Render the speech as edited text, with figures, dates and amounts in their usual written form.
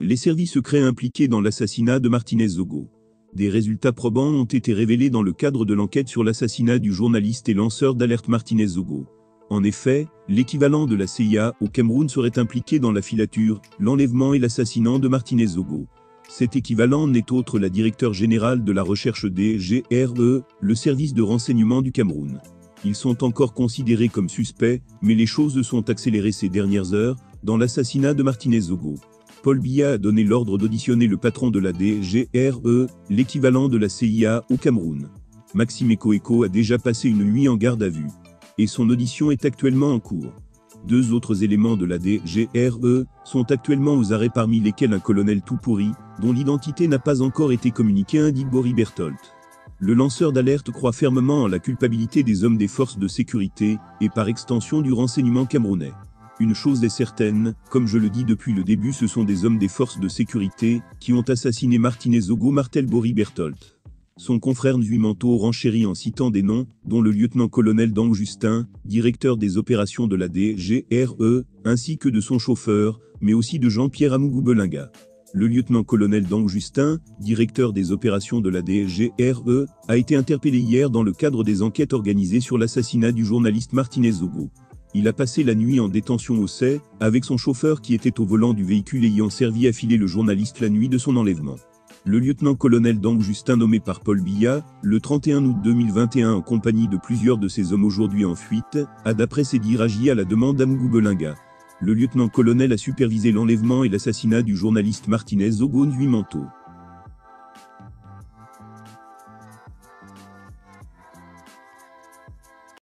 Les services secrets impliqués dans l'assassinat de Martínez Zogo. Des résultats probants ont été révélés dans le cadre de l'enquête sur l'assassinat du journaliste et lanceur d'alerte Martínez Zogo. En effet, l'équivalent de la CIA au Cameroun serait impliqué dans la filature, l'enlèvement et l'assassinat de Martínez Zogo. Cet équivalent n'est autre la directeure générale de la recherche des GRE, le service de renseignement du Cameroun. Ils sont encore considérés comme suspects, mais les choses se sont accélérées ces dernières heures, dans l'assassinat de Martínez Zogo. Paul Biya a donné l'ordre d'auditionner le patron de la DGRE, l'équivalent de la CIA au Cameroun. Maxime Ekoeko a déjà passé une nuit en garde à vue. Et son audition est actuellement en cours. 2 autres éléments de la DGRE sont actuellement aux arrêts, parmi lesquels un colonel tout pourri, dont l'identité n'a pas encore été communiquée, indique Bory Bertolt. Le lanceur d'alerte croit fermement en la culpabilité des hommes des forces de sécurité, et par extension du renseignement camerounais. Une chose est certaine, comme je le dis depuis le début, ce sont des hommes des forces de sécurité qui ont assassiné Martínez Zogo, martèle Bory Bertolt. Son confrère Ndui Manto renchérit en citant des noms, dont le lieutenant-colonel Dang Justin, directeur des opérations de la DGRE, ainsi que de son chauffeur, mais aussi de Jean-Pierre Amougou Belinga. Le lieutenant-colonel Dang Justin, directeur des opérations de la DGRE, a été interpellé hier dans le cadre des enquêtes organisées sur l'assassinat du journaliste Martínez Zogo. Il a passé la nuit en détention au CEI, avec son chauffeur qui était au volant du véhicule ayant servi à filer le journaliste la nuit de son enlèvement. Le lieutenant-colonel Dang Justin, nommé par Paul Biya, le 31 août 2021 en compagnie de plusieurs de ses hommes aujourd'hui en fuite, a d'après ses dires agi à la demande d'Amougou Belinga. Le lieutenant-colonel a supervisé l'enlèvement et l'assassinat du journaliste Martínez Zogo Ndui Manto.